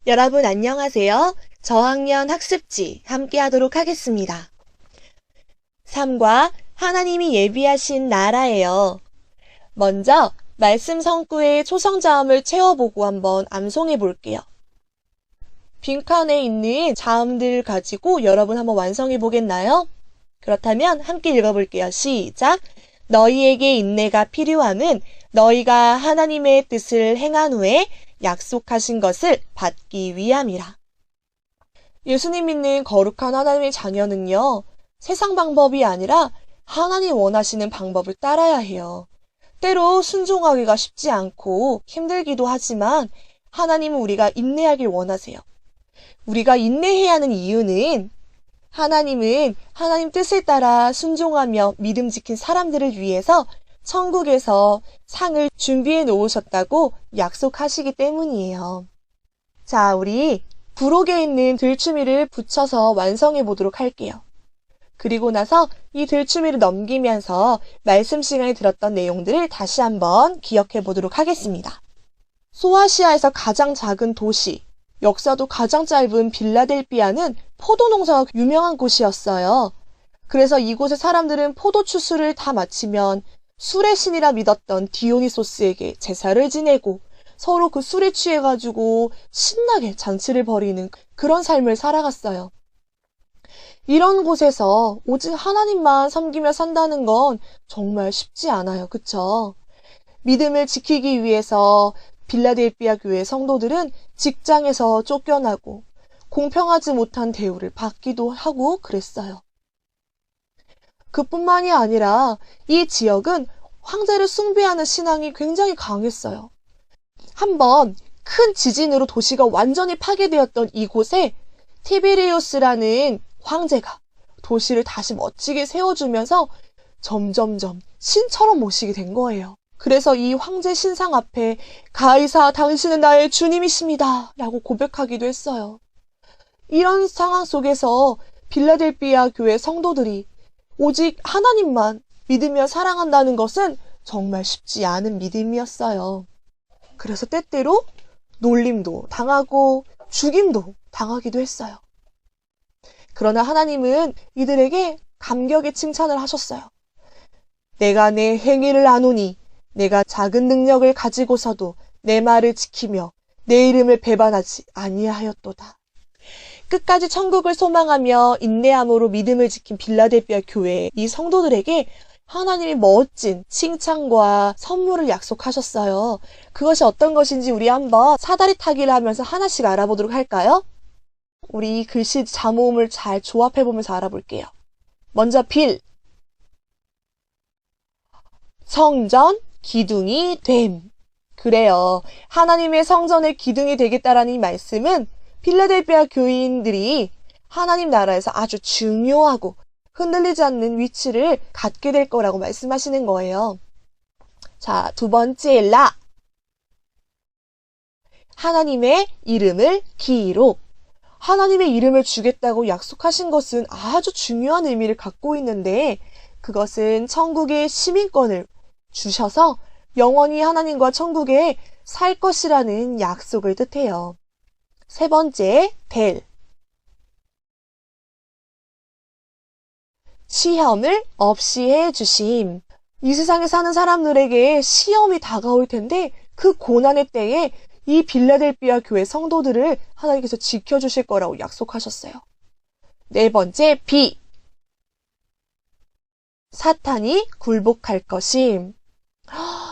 여러분 안녕하세요. 저학년 학습지 함께 하도록 하겠습니다. 3과 하나님이 예비하신 나라예요. 먼저 말씀 성구의 초성자음을 채워보고 한번 암송해 볼게요. 빈칸에 있는 자음들 가지고 여러분 한번 완성해 보겠나요? 그렇다면 함께 읽어볼게요. 시작! 너희에게 인내가 필요함은 너희가 하나님의 뜻을 행한 후에 약속하신 것을 받기 위함이라. 예수님 믿는 거룩한 하나님의 자녀는요, 세상 방법이 아니라 하나님 원하시는 방법을 따라야 해요. 때로 순종하기가 쉽지 않고 힘들기도 하지만 하나님은 우리가 인내하길 원하세요. 우리가 인내해야 하는 이유는 하나님은 하나님 뜻을 따라 순종하며 믿음 지킨 사람들을 위해서 천국에서 상을 준비해 놓으셨다고 약속하시기 때문이에요. 자, 우리 부록에 있는 들추미를 붙여서 완성해 보도록 할게요. 그리고 나서 이 들추미를 넘기면서 말씀 시간에 들었던 내용들을 다시 한번 기억해 보도록 하겠습니다. 소아시아에서 가장 작은 도시, 역사도 가장 짧은 빌라델피아는 포도 농사가 유명한 곳이었어요. 그래서 이곳의 사람들은 포도 추수를 다 마치면 술의 신이라 믿었던 디오니소스에게 제사를 지내고 서로 그 술에 취해가지고 신나게 잔치를 벌이는 그런 삶을 살아갔어요. 이런 곳에서 오직 하나님만 섬기며 산다는 건 정말 쉽지 않아요. 그쵸? 믿음을 지키기 위해서 빌라델피아 교회 성도들은 직장에서 쫓겨나고 공평하지 못한 대우를 받기도 하고 그랬어요. 그뿐만이 아니라 이 지역은 황제를 숭배하는 신앙이 굉장히 강했어요. 한번 큰 지진으로 도시가 완전히 파괴되었던 이곳에 티베리우스라는 황제가 도시를 다시 멋지게 세워주면서 점점점 신처럼 모시게 된 거예요. 그래서 이 황제 신상 앞에 가이사 당신은 나의 주님이십니다 라고 고백하기도 했어요. 이런 상황 속에서 빌라델피아 교회 성도들이 오직 하나님만 믿으며 사랑한다는 것은 정말 쉽지 않은 믿음이었어요. 그래서 때때로 놀림도 당하고 죽임도 당하기도 했어요. 그러나 하나님은 이들에게 감격의 칭찬을 하셨어요. 내가 내 행위를 아노니 내가 작은 능력을 가지고서도 내 말을 지키며 내 이름을 배반하지 아니하였도다. 끝까지 천국을 소망하며 인내함으로 믿음을 지킨 빌라델피아 교회 이 성도들에게 하나님이 멋진 칭찬과 선물을 약속하셨어요. 그것이 어떤 것인지 우리 한번 사다리 타기를 하면서 하나씩 알아보도록 할까요? 우리 이 글씨 자모음을 잘 조합해보면서 알아볼게요. 먼저 빌, 성전, 기둥이 됨. 그래요. 하나님의 성전의 기둥이 되겠다라는 이 말씀은 빌라델피아 교인들이 하나님 나라에서 아주 중요하고 흔들리지 않는 위치를 갖게 될 거라고 말씀하시는 거예요. 자, 두 번째 라. 하나님의 이름을 기록. 하나님의 이름을 주겠다고 약속하신 것은 아주 중요한 의미를 갖고 있는데 그것은 천국의 시민권을 주셔서 영원히 하나님과 천국에 살 것이라는 약속을 뜻해요. 세 번째, 델. 시험을 없이 해주심. 이 세상에 사는 사람들에게 시험이 다가올 텐데 그 고난의 때에 이 빌라델피아 교회 성도들을 하나님께서 지켜주실 거라고 약속하셨어요. 네 번째, 비. 사탄이 굴복할 것임.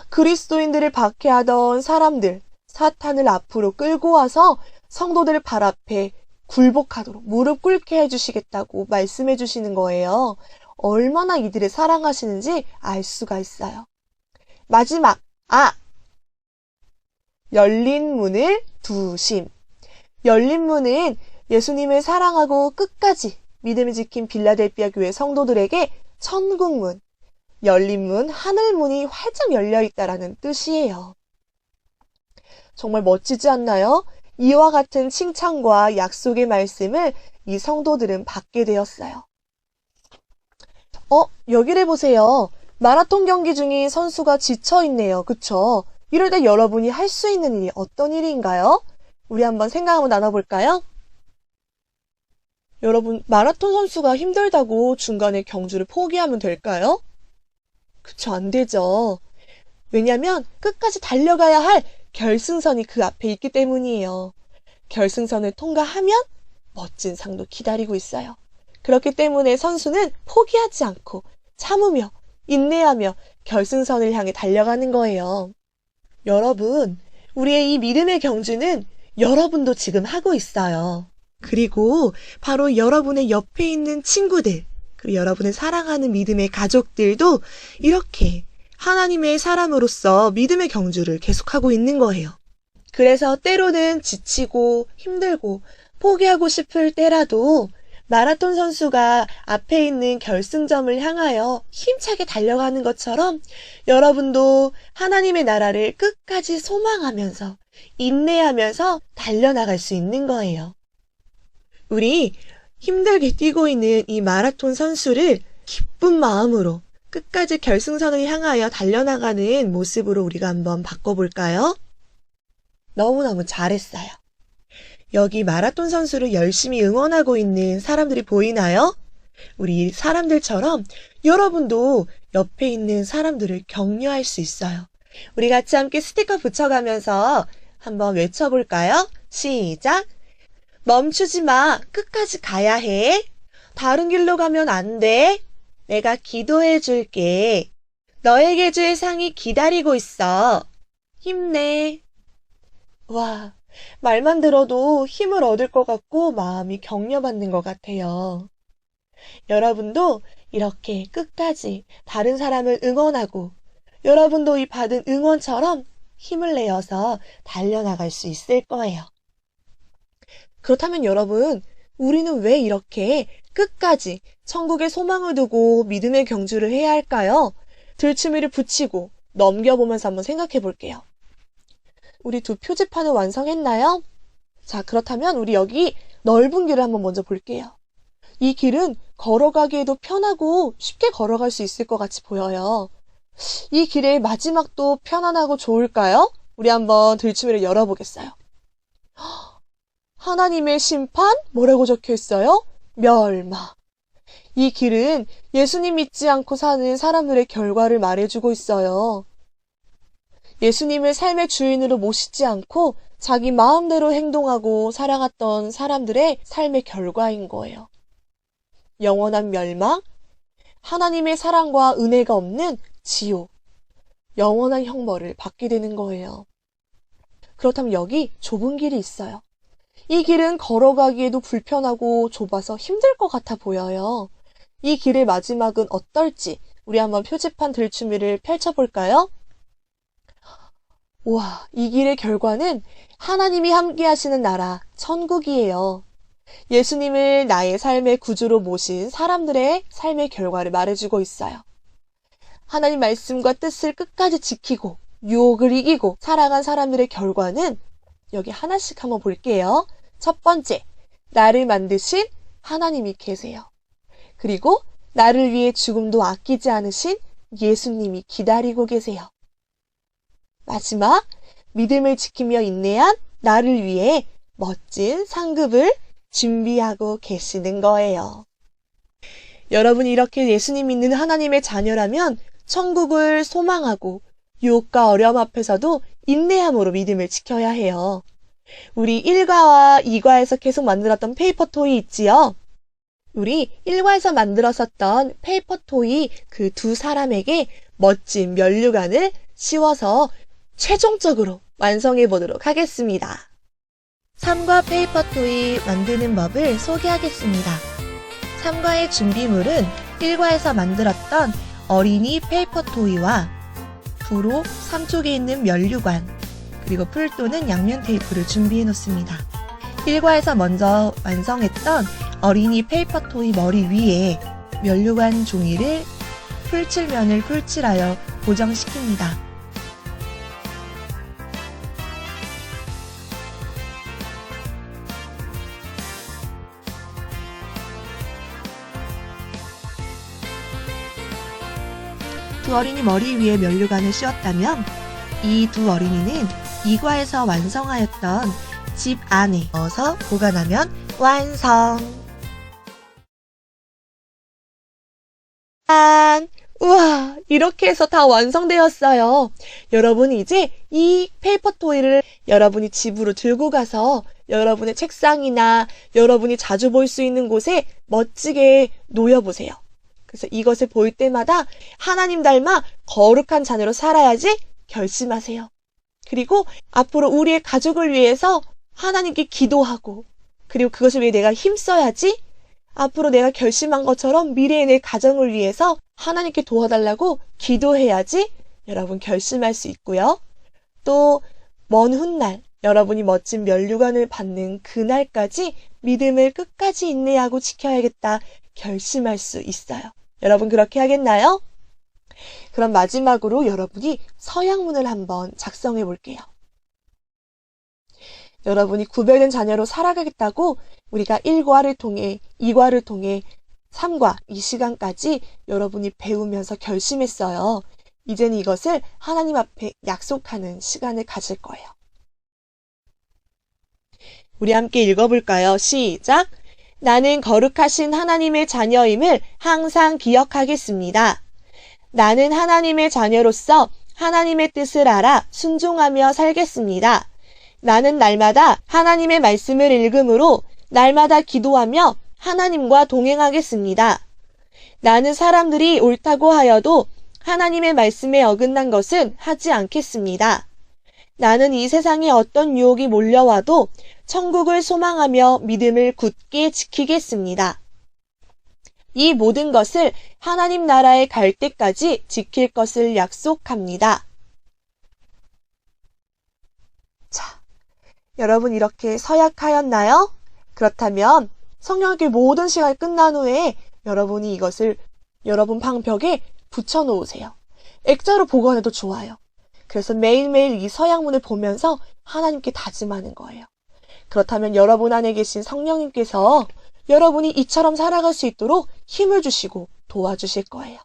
그리스도인들을 박해하던 사람들, 사탄을 앞으로 끌고 와서 성도들 발 앞에 굴복하도록 무릎 꿇게 해주시겠다고 말씀해 주시는 거예요. 얼마나 이들을 사랑하시는지 알 수가 있어요. 마지막, 열린 문을 두심. 열린 문은 예수님을 사랑하고 끝까지 믿음을 지킨 빌라델피아 교회 성도들에게 천국문, 열린 문, 하늘문이 활짝 열려있다라는 뜻이에요. 정말 멋지지 않나요? 이와 같은 칭찬과 약속의 말씀을 이 성도들은 받게 되었어요. 여기를 보세요. 마라톤 경기 중인 선수가 지쳐있네요. 그쵸? 이럴 때 여러분이 할 수 있는 일이 어떤 일인가요? 우리 한번 생각 한번 나눠볼까요? 여러분, 마라톤 선수가 힘들다고 중간에 경주를 포기하면 될까요? 그쵸, 안 되죠. 왜냐면 끝까지 달려가야 할 결승선이 그 앞에 있기 때문이에요. 결승선을 통과하면 멋진 상도 기다리고 있어요. 그렇기 때문에 선수는 포기하지 않고 참으며 인내하며 결승선을 향해 달려가는 거예요. 여러분, 우리의 이 믿음의 경주는 여러분도 지금 하고 있어요. 그리고 바로 여러분의 옆에 있는 친구들, 그리고 여러분의 사랑하는 믿음의 가족들도 이렇게 하나님의 사람으로서 믿음의 경주를 계속하고 있는 거예요. 그래서 때로는 지치고 힘들고 포기하고 싶을 때라도 마라톤 선수가 앞에 있는 결승점을 향하여 힘차게 달려가는 것처럼 여러분도 하나님의 나라를 끝까지 소망하면서 인내하면서 달려나갈 수 있는 거예요. 우리 힘들게 뛰고 있는 이 마라톤 선수를 기쁜 마음으로 끝까지 결승선을 향하여 달려나가는 모습으로 우리가 한번 바꿔볼까요? 너무너무 잘했어요. 여기 마라톤 선수를 열심히 응원하고 있는 사람들이 보이나요? 우리 사람들처럼 여러분도 옆에 있는 사람들을 격려할 수 있어요. 우리 같이 함께 스티커 붙여가면서 한번 외쳐볼까요? 시작! 멈추지 마. 끝까지 가야 해. 다른 길로 가면 안 돼. 내가 기도해 줄게. 너에게 줄 상이 기다리고 있어. 힘내. 와, 말만 들어도 힘을 얻을 것 같고 마음이 격려받는 것 같아요. 여러분도 이렇게 끝까지 다른 사람을 응원하고 여러분도 이 받은 응원처럼 힘을 내어서 달려나갈 수 있을 거예요. 그렇다면 여러분, 우리는 왜 이렇게 끝까지 천국에 소망을 두고 믿음의 경주를 해야 할까요? 들추미를 붙이고 넘겨보면서 한번 생각해 볼게요. 우리 두 표지판을 완성했나요? 자, 그렇다면 우리 여기 넓은 길을 한번 먼저 볼게요. 이 길은 걸어가기에도 편하고 쉽게 걸어갈 수 있을 것 같이 보여요. 이 길의 마지막도 편안하고 좋을까요? 우리 한번 들추미를 열어보겠어요. 하나님의 심판? 뭐라고 적혀 있어요? 멸망. 이 길은 예수님 믿지 않고 사는 사람들의 결과를 말해주고 있어요. 예수님을 삶의 주인으로 모시지 않고 자기 마음대로 행동하고 살아갔던 사람들의 삶의 결과인 거예요. 영원한 멸망, 하나님의 사랑과 은혜가 없는 지옥, 영원한 형벌을 받게 되는 거예요. 그렇다면 여기 좁은 길이 있어요. 이 길은 걸어가기에도 불편하고 좁아서 힘들 것 같아 보여요. 이 길의 마지막은 어떨지 우리 한번 표지판 들추미를 펼쳐볼까요? 우와, 이 길의 결과는 하나님이 함께 하시는 나라, 천국이에요. 예수님을 나의 삶의 구주로 모신 사람들의 삶의 결과를 말해주고 있어요. 하나님 말씀과 뜻을 끝까지 지키고 유혹을 이기고 살아간 사람들의 결과는 여기 하나씩 한번 볼게요. 첫 번째, 나를 만드신 하나님이 계세요. 그리고 나를 위해 죽음도 아끼지 않으신 예수님이 기다리고 계세요. 마지막, 믿음을 지키며 인내한 나를 위해 멋진 상급을 준비하고 계시는 거예요. 여러분이 이렇게 예수님 믿는 하나님의 자녀라면 천국을 소망하고 유혹과 어려움 앞에서도 인내함으로 믿음을 지켜야 해요. 우리 1과와 2과에서 계속 만들었던 페이퍼 토이 있지요? 우리 1과에서 만들었었던 페이퍼 토이 그 두 사람에게 멋진 면류관을 씌워서 최종적으로 완성해 보도록 하겠습니다. 3과 페이퍼 토이 만드는 법을 소개하겠습니다. 3과의 준비물은 1과에서 만들었던 어린이 페이퍼 토이와 부록 3쪽에 있는 면류관, 그리고 풀 또는 양면 테이프를 준비해 놓습니다. 1과에서 먼저 완성했던 어린이 페이퍼 토이 머리 위에 면류관 종이를 풀칠면을 풀칠하여 고정시킵니다. 두 어린이 머리 위에 면류관을 씌웠다면 이 두 어린이는 2과에서 완성하였던 집 안에 넣어서 보관하면 완성! 짠! 우와, 이렇게 해서 다 완성되었어요. 여러분 이제 이 페이퍼 토이를 여러분이 집으로 들고 가서 여러분의 책상이나 여러분이 자주 볼 수 있는 곳에 멋지게 놓여보세요. 그래서 이것을 볼 때마다 하나님 닮아 거룩한 자녀로 살아야지 결심하세요. 그리고 앞으로 우리의 가족을 위해서 하나님께 기도하고, 그리고 그것을 위해 내가 힘써야지 앞으로 내가 결심한 것처럼 미래의 내 가정을 위해서 하나님께 도와달라고 기도해야지 여러분 결심할 수 있고요. 또 먼 훗날 여러분이 멋진 면류관을 받는 그날까지 믿음을 끝까지 인내하고 지켜야겠다 결심할 수 있어요. 여러분 그렇게 하겠나요? 그럼 마지막으로 여러분이 서약문을 한번 작성해 볼게요. 여러분이 구별된 자녀로 살아가겠다고 우리가 1과를 통해 2과를 통해 3과 이 시간까지 여러분이 배우면서 결심했어요. 이제는 이것을 하나님 앞에 약속하는 시간을 가질 거예요. 우리 함께 읽어볼까요? 시작! 나는 거룩하신 하나님의 자녀임을 항상 기억하겠습니다. 나는 하나님의 자녀로서 하나님의 뜻을 알아 순종하며 살겠습니다. 나는 날마다 하나님의 말씀을 읽음으로 날마다 기도하며 하나님과 동행하겠습니다. 나는 사람들이 옳다고 하여도 하나님의 말씀에 어긋난 것은 하지 않겠습니다. 나는 이 세상에 어떤 유혹이 몰려와도 천국을 소망하며 믿음을 굳게 지키겠습니다. 이 모든 것을 하나님 나라에 갈 때까지 지킬 것을 약속합니다. 자, 여러분 이렇게 서약하였나요? 그렇다면 성령학교 모든 시간이 끝난 후에 여러분이 이것을 여러분 방벽에 붙여놓으세요. 액자로 보관해도 좋아요. 그래서 매일매일 이 서약문을 보면서 하나님께 다짐하는 거예요. 그렇다면 여러분 안에 계신 성령님께서 여러분이 이처럼 살아갈 수 있도록 힘을 주시고 도와주실 거예요.